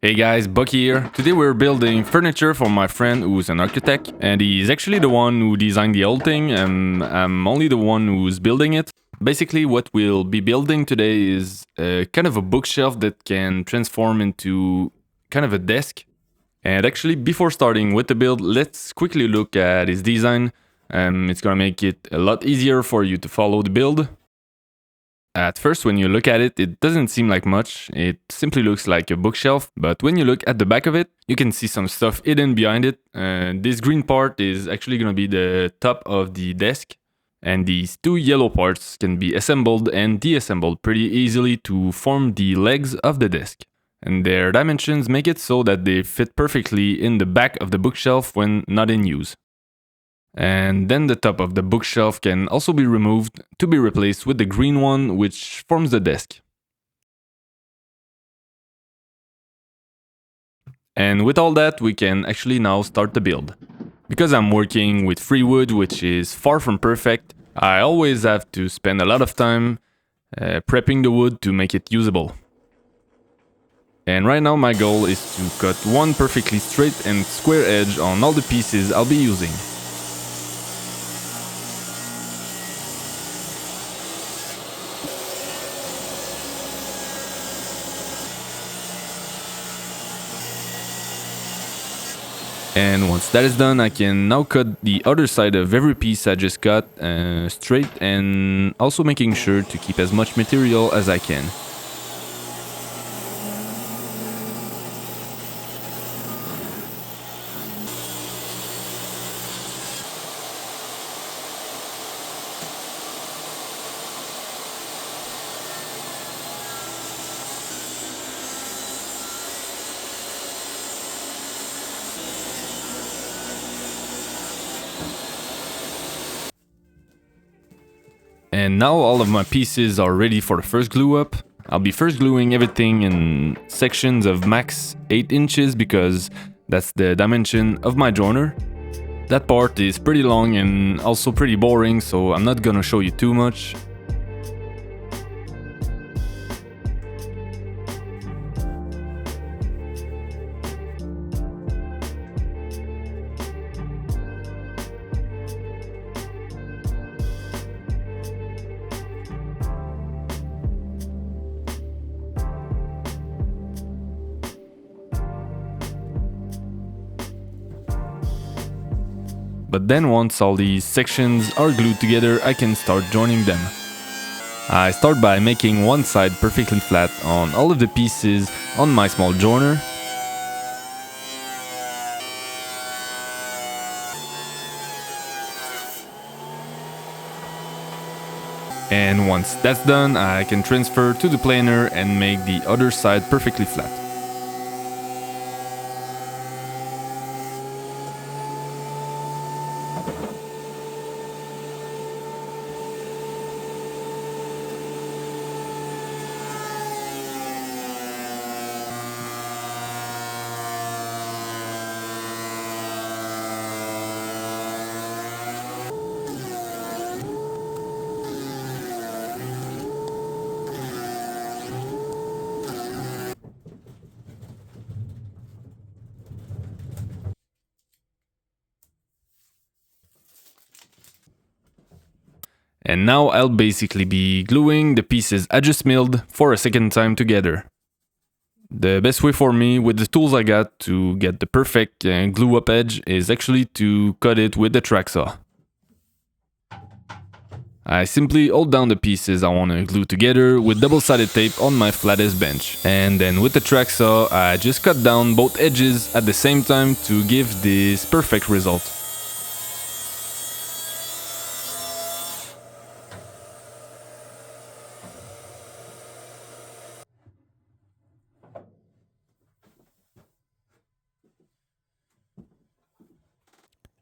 Hey guys, Buck here. Today we're building furniture for my friend who's an architect, and he's actually the one who designed the whole thing, and I'm only the one who's building it. Basically, what we'll be building today is kind of a bookshelf that can transform into kind of a desk. And actually, before starting with the build, let's quickly look at his design. It's gonna make it a lot easier for you to follow the build. At first, when you look at it, it doesn't seem like much. It simply looks like a bookshelf, but when you look at the back of it, you can see some stuff hidden behind it. This green part is actually going to be the top of the desk, and these two yellow parts can be assembled and deassembled pretty easily to form the legs of the desk. And their dimensions make it so that they fit perfectly in the back of the bookshelf when not in use. And then the top of the bookshelf can also be removed to be replaced with the green one, which forms the desk. And with all that, we can actually now start the build. Because I'm working with free wood, which is far from perfect, I always have to spend a lot of time prepping the wood to make it usable. And right now my goal is to cut one perfectly straight and square edge on all the pieces I'll be using. And once that is done, I can now cut the other side of every piece I just cut straight, and also making sure to keep as much material as I can. And now all of my pieces are ready for the first glue up. I'll be first gluing everything in sections of max 8 inches because that's the dimension of my joiner. That part is pretty long and also pretty boring, so I'm not gonna show you too much. But then once all these sections are glued together, I can start joining them. I start by making one side perfectly flat on all of the pieces on my small joiner. And once that's done, I can transfer to the planer and make the other side perfectly flat. And now I'll basically be gluing the pieces I just milled for a second time together. The best way for me with the tools I got to get the perfect glue up edge is actually to cut it with the track saw. I simply hold down the pieces I want to glue together with double-sided tape on my flattest bench. And then with the track saw, I just cut down both edges at the same time to give this perfect result.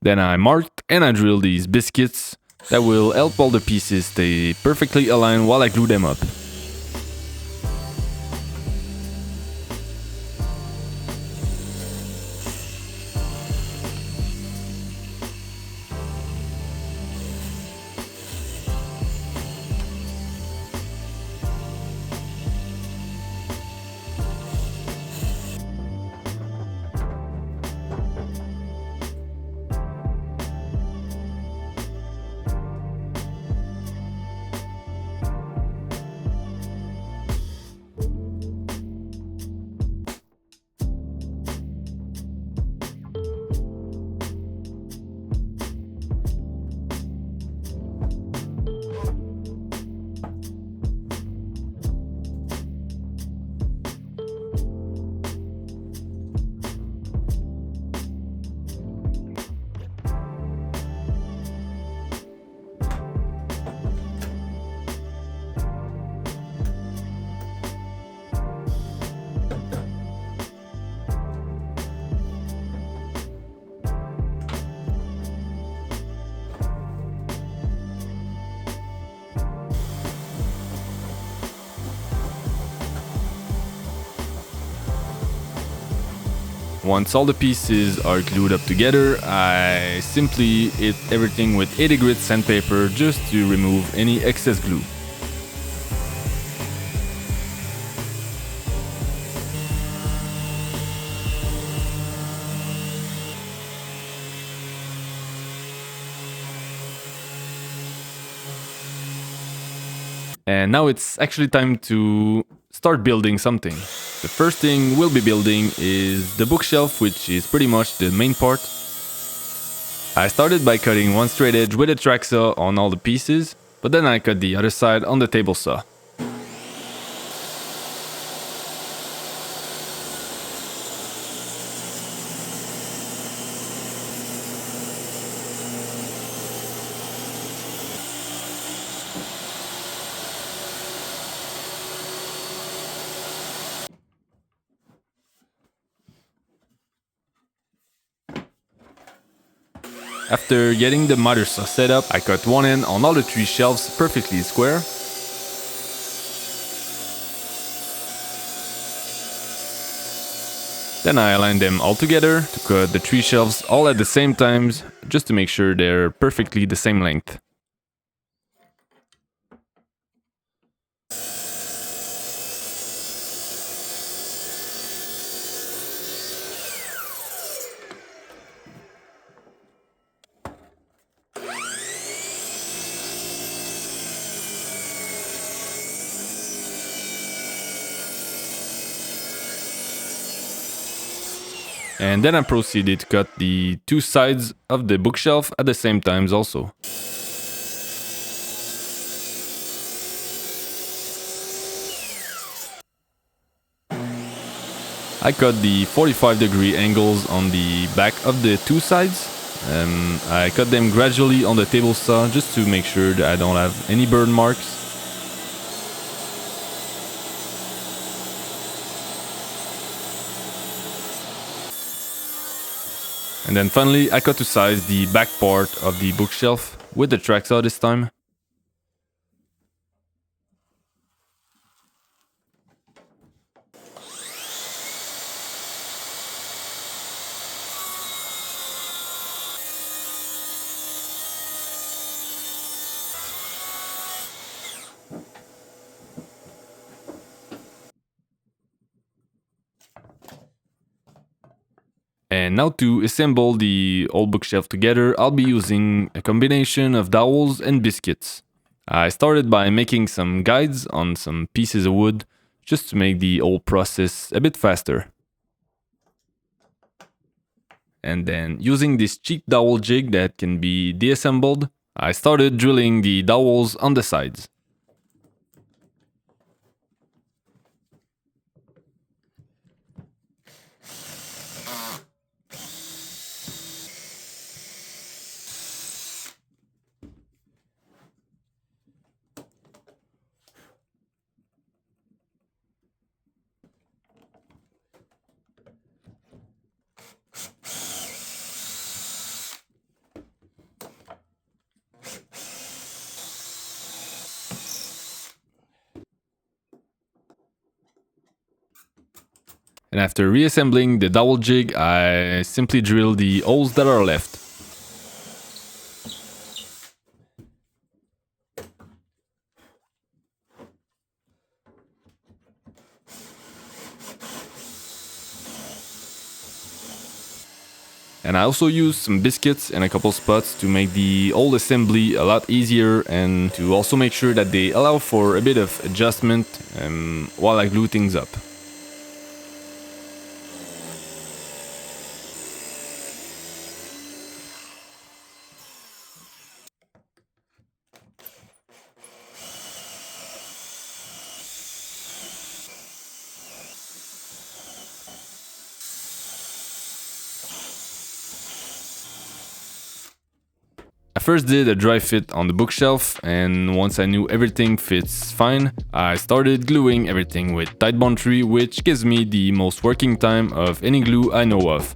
Then I marked and I drilled these biscuits that will help all the pieces stay perfectly aligned while I glue them up. Once all the pieces are glued up together, I simply hit everything with 80 grit sandpaper just to remove any excess glue. And now it's actually time to start building something. The first thing we'll be building is the bookshelf, which is pretty much the main part. I started by cutting one straight edge with a track saw on all the pieces, but then I cut the other side on the table saw. After getting the miter saw set up, I cut one end on all the 3 shelves perfectly square. Then I aligned them all together to cut the 3 shelves all at the same time, just to make sure they're perfectly the same length. And then I proceeded to cut the 2 sides of the bookshelf at the same times also. I cut the 45-degree angles on the back of the 2 sides. I cut them gradually on the table saw just to make sure that I don't have any burn marks. And then finally, I cut to size the back part of the bookshelf with the track saw this time. And now to assemble the old bookshelf together, I'll be using a combination of dowels and biscuits. I started by making some guides on some pieces of wood, just to make the whole process a bit faster. And then using this cheap dowel jig that can be deassembled, I started drilling the dowels on the sides. And after reassembling the dowel jig, I simply drill the holes that are left. And I also used some biscuits in a couple spots to make the whole assembly a lot easier and to also make sure that they allow for a bit of adjustment while I glue things up. I first did a dry fit on the bookshelf, and once I knew everything fits fine, I started gluing everything with Titebond 3, which gives me the most working time of any glue I know of.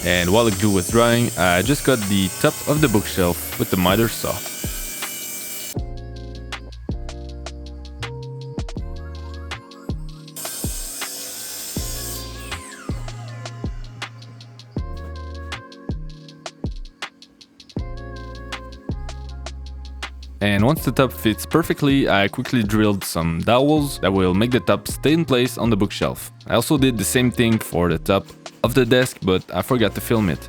And while the glue was drying, I just cut the top of the bookshelf with the miter saw. And once the top fits perfectly, I quickly drilled some dowels that will make the top stay in place on the bookshelf. I also did the same thing for the top of the desk, but I forgot to film it.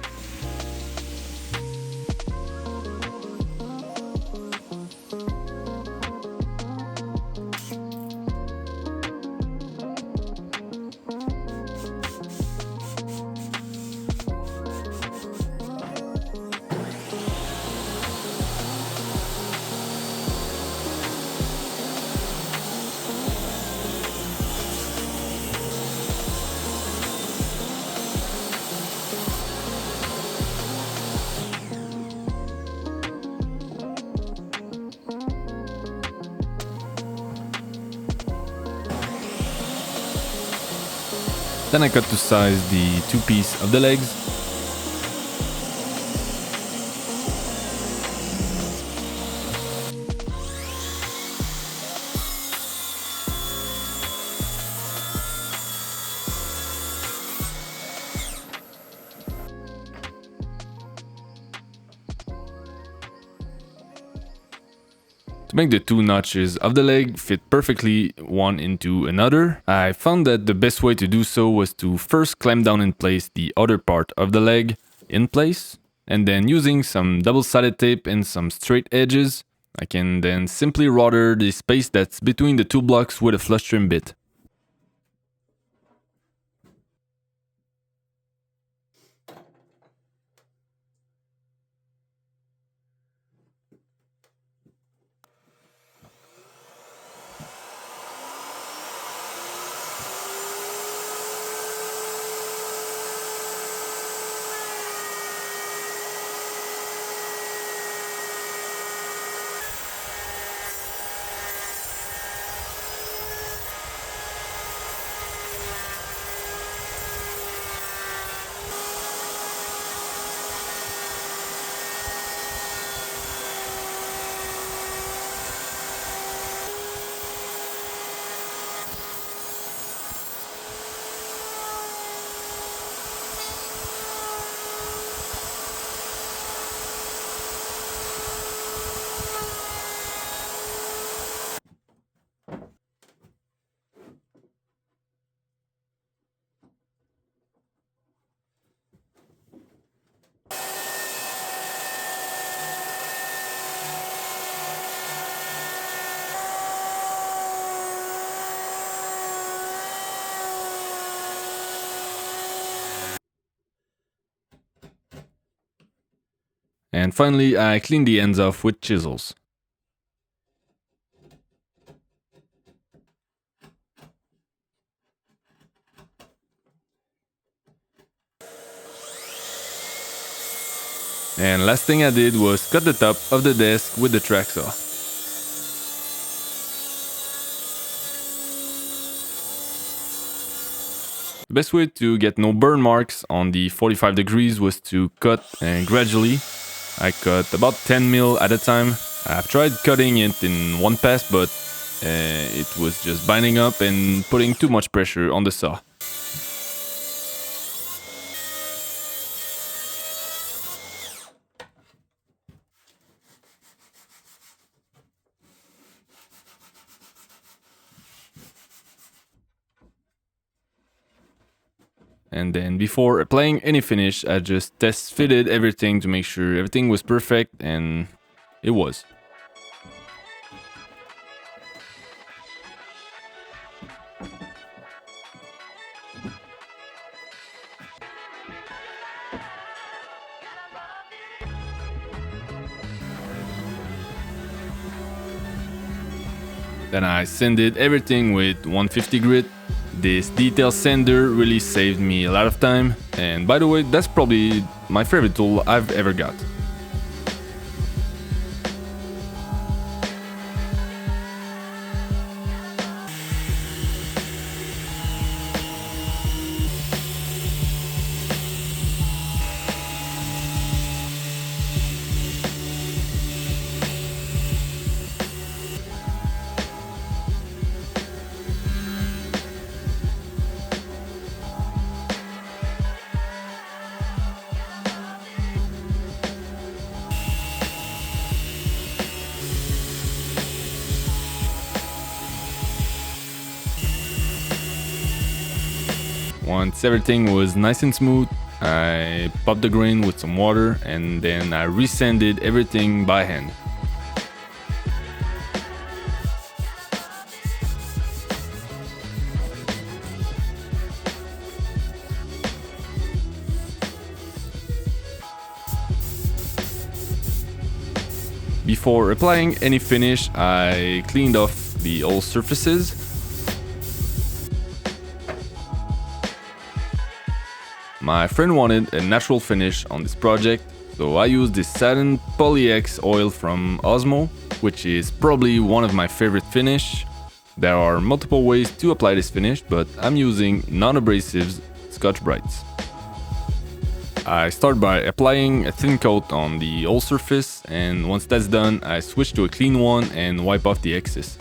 Then I cut to size the two pieces of the legs. To make the two notches of the leg fit perfectly one into another, I found that the best way to do so was to first clamp down and place the other part of the leg in place, and then using some double-sided tape and some straight edges, I can then simply router the space that's between the two blocks with a flush trim bit. And finally, I cleaned the ends off with chisels. And last thing I did was cut the top of the desk with the track saw. The best way to get no burn marks on the 45 degrees was to cut gradually. I cut about 10 mil at a time. I've tried cutting it in one pass, but it was just binding up and putting too much pressure on the saw. And then before applying any finish, I just test fitted everything to make sure everything was perfect, and it was. Then I sanded everything with 150 grit. This detail sander really saved me a lot of time, and by the way, that's probably my favorite tool I've ever got. Once everything was nice and smooth, I popped the grain with some water and then I resanded everything by hand. Before applying any finish, I cleaned off the old surfaces. My friend wanted a natural finish on this project, so I used this satin Poly-X oil from Osmo, which is probably one of my favorite finish. There are multiple ways to apply this finish, but I'm using non-abrasives Scotch-Brites. I start by applying a thin coat on the old surface, and once that's done, I switch to a clean one and wipe off the excess.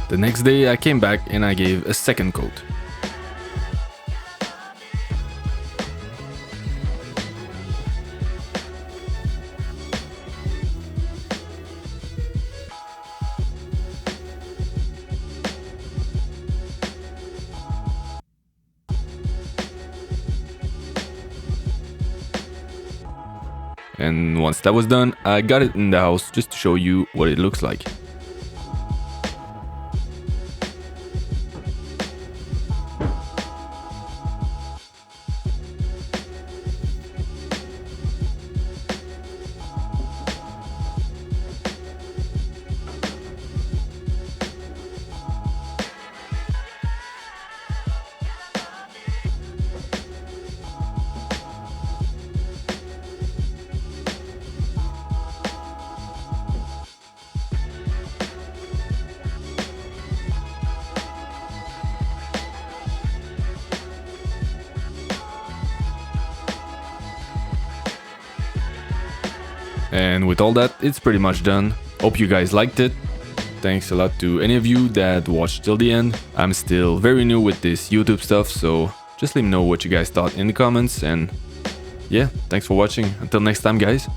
The next day I came back and I gave a second coat. And once that was done, I got it in the house just to show you what it looks like. And with all that, it's pretty much done. Hope you guys liked it. Thanks a lot to any of you that watched till the end. I'm still very new with this YouTube stuff, so just let me know what you guys thought in the comments. And yeah, thanks for watching. Until next time, guys.